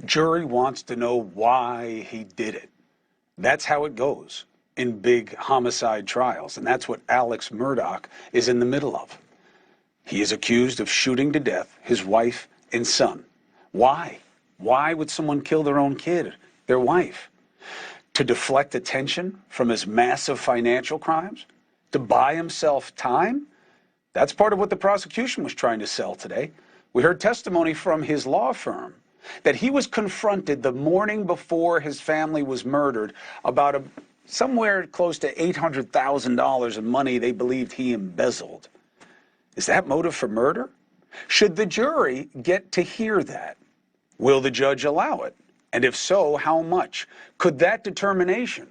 Jury wants to know why he did it. That's how it goes in big homicide trials, and that's what Alex Murdaugh is in the middle of. He is accused of shooting to death his wife and son. Why? Why would someone kill their own kid, their wife? To deflect attention from his massive financial crimes? To buy himself time? That's part of what the prosecution was trying to sell today. We heard testimony from his law firm that he was confronted the morning before his family was murdered about somewhere close to $800,000 in money they believed he embezzled. Is that motive for murder? Should the jury get to hear that? Will the judge allow it? And if so, how much? Could that determination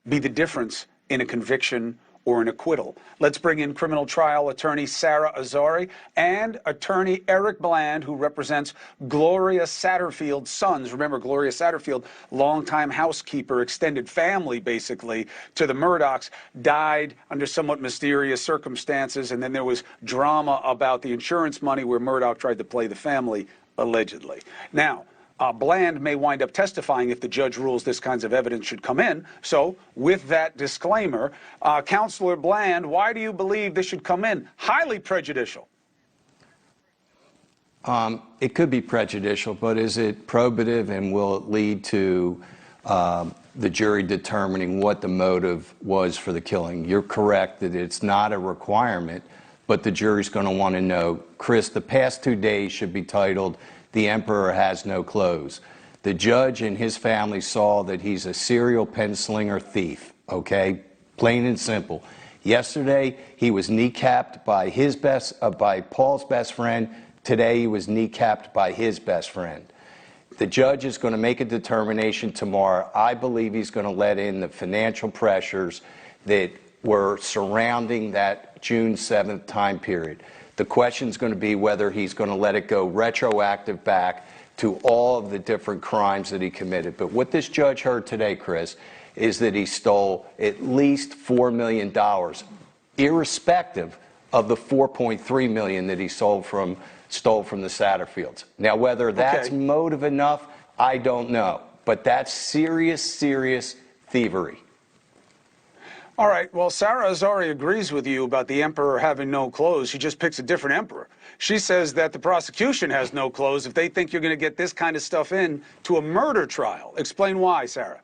be the difference in a conviction or an acquittal? Let's bring in criminal trial attorney Sarah Azari and attorney Eric Bland, who represents Gloria Satterfield's sons. Remember, Gloria Satterfield, longtime housekeeper, extended family basically to the Murdaughs, died under somewhat mysterious circumstances, and then there was drama about the insurance money where Murdaugh tried to play the family, allegedly. Now, Bland may wind up testifying if the judge rules this kinds of evidence should come in. So, with that disclaimer, Counselor Bland, why do you believe this should come in? Highly prejudicial. It could be prejudicial, but is it probative, and will it lead to the jury determining what the motive was for the killing? You're correct that it's not a requirement, but the jury's going to want to know. Chris, the past 2 days should be titled "The Emperor Has No Clothes." The judge and his family saw that he's a serial penslinger thief, okay? Plain and simple. Yesterday, he was kneecapped by by Paul's best friend. Today, he was kneecapped by his best friend. The judge is going to make a determination tomorrow. I believe he's going to let in the financial pressures that were surrounding that June 7th time period. The question is going to be whether he's going to let it go retroactive back to all of the different crimes that he committed. But what this judge heard today, Chris, is that he stole at least $4 million, irrespective of the $4.3 million that he stole from the Satterfields. Now, whether that's motive enough, I don't know. But that's serious, serious thievery. All right, well, Sarah Azari agrees with you about the emperor having no clothes. She just picks a different emperor. She says that the prosecution has no clothes if they think you're going to get this kind of stuff in to a murder trial. Explain why, Sarah.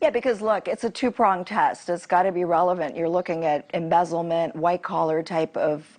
Yeah, because look, it's a two-pronged test. It's got to be relevant. You're looking at embezzlement, white-collar type of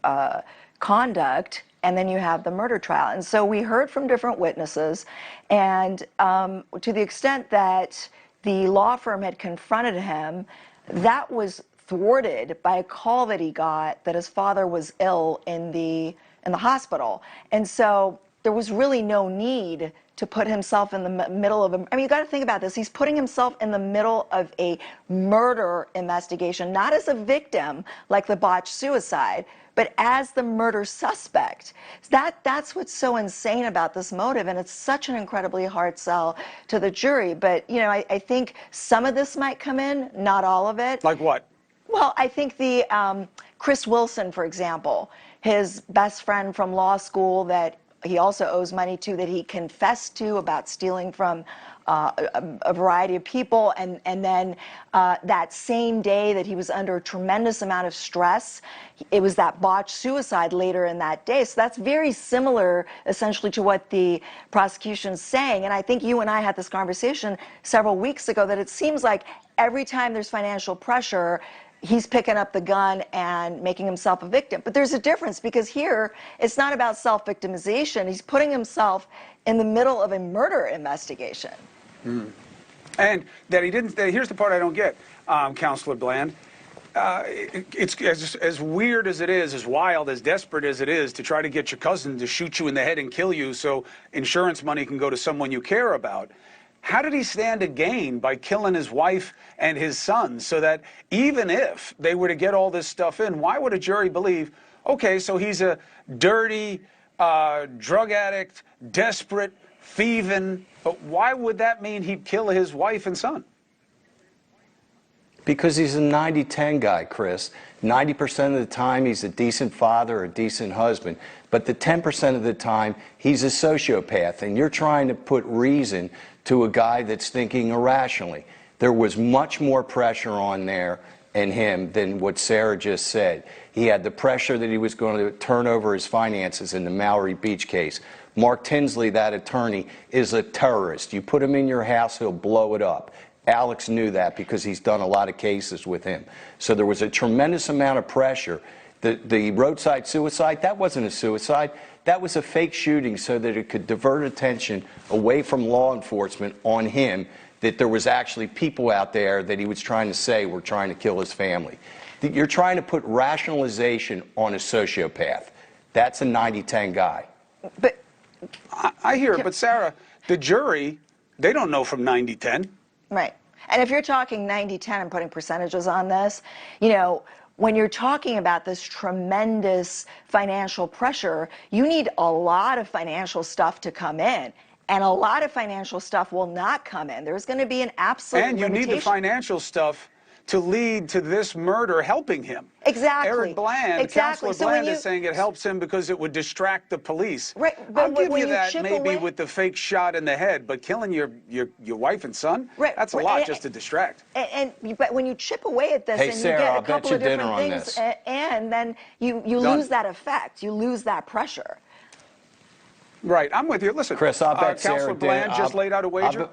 conduct, and then you have the murder trial. And so we heard from different witnesses, and to the extent that the law firm had confronted him, that was thwarted by a call that he got that his father was ill in the hospital. And so there was really no need to put himself in the middle of a, I mean, you got to think about this. He's putting himself in the middle of a murder investigation, not as a victim like the botched suicide, but as the murder suspect. That's what's so insane about this motive, and it's such an incredibly hard sell to the jury. But, you know, I think some of this might come in, not all of it. Like what? Well, I think the Chris Wilson, for example, his best friend from law school that he also owes money to, that he confessed to about stealing from a variety of people, and then that same day that he was under a tremendous amount of stress, it was that botched suicide later in that day. So that's very similar essentially to what the prosecution's saying. And I think you and I had this conversation several weeks ago that it seems like every time there's financial pressure, he's picking up the gun and making himself a victim. But there's a difference, because here it's not about self-victimization. He's putting himself in the middle of a murder investigation. And that he didn't, here's the part I don't get, Counselor Bland. It's as weird as it is, as wild, as desperate as it is to try to get your cousin to shoot you in the head and kill you so insurance money can go to someone you care about. How did he stand to gain by killing his wife and his son, so that even if they were to get all this stuff in, why would a jury believe, okay, so he's a dirty, drug addict, desperate, thieving, but why would that mean he'd kill his wife and son? Because he's a 90-10 guy, Chris. 90% of the time, he's a decent father or a decent husband. But the 10% of the time, he's a sociopath. And you're trying to put reason to a guy that's thinking irrationally. There was much more pressure on there and him than what Sarah just said. He had the pressure that he was going to turn over his finances in the Mallory Beach case. Mark Tinsley, that attorney, is a terrorist. You put him in your house, he'll blow it up. Alex knew that because he's done a lot of cases with him. So there was a tremendous amount of pressure. The roadside suicide, that wasn't a suicide. That was a fake shooting so that it could divert attention away from law enforcement on him, that there was actually people out there that he was trying to say were trying to kill his family. You're trying to put rationalization on a sociopath. That's a 90-10 guy. But I hear it, but Sarah, the jury, they don't know from 90-10. right. And if you're talking 90-10 and putting percentages on this, you know, when you're talking about this tremendous financial pressure, you need a lot of financial stuff to come in. And a lot of financial stuff will not come in. There's going to be an absolute And you limitation. need the financial stuff to lead to this murder helping him. Exactly. Eric Bland, Exactly. Counselor So when Bland is saying it helps him because it would distract the police. Right, but I'll give when you you that chip maybe away- with the fake shot in the head, but killing your wife and son, Right, that's a right, lot and- just to distract. But when you chip away at this Hey, and Sarah, you get I'll a bet couple you of dinner different on things, this. and then you Done. lose that effect, you lose that pressure. Right, I'm with you. Listen, Chris, I'll bet Counselor Sarah Bland just laid out a wager.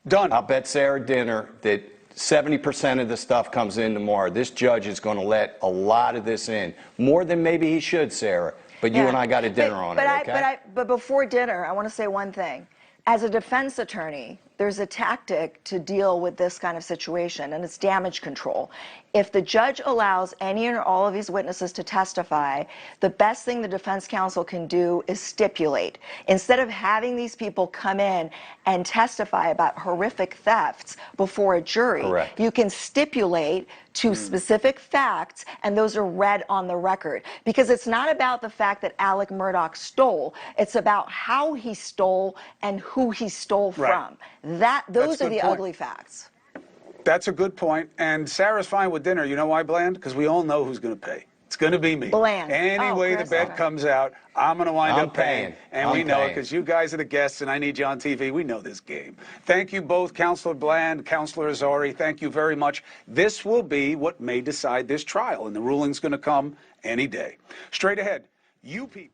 Done. I'll bet Sarah dinner that 70% of the stuff comes in tomorrow. This judge is going to let a lot of this in. More than maybe he should, Sarah. But you Yeah. and I got a dinner on it, okay? But before dinner, I want to say one thing. As a defense attorney, there's a tactic to deal with this kind of situation, and it's damage control. If the judge allows any or all of these witnesses to testify, the best thing the defense counsel can do is stipulate. Instead of having these people come in and testify about horrific thefts before a jury, Correct. you can stipulate to specific facts, and those are read on the record. Because it's not about the fact that Alec Murdaugh stole, it's about how he stole and who he stole Right. from. Those That's a are good the point. ugly facts. That's a good point. And Sarah's fine with dinner. You know why, Bland? Because we all know who's going to pay. It's going to be me. Bland. Any Oh, way Chris, the bet okay. comes out, I'm going to wind I'm up paying. paying. And I'm we know it paying. because you guys are the guests and I need you on TV. We know this game. Thank you both, Counselor Bland, Counselor Azari. Thank you very much. This will be what may decide this trial, and the ruling's going to come any day. Straight ahead, you people.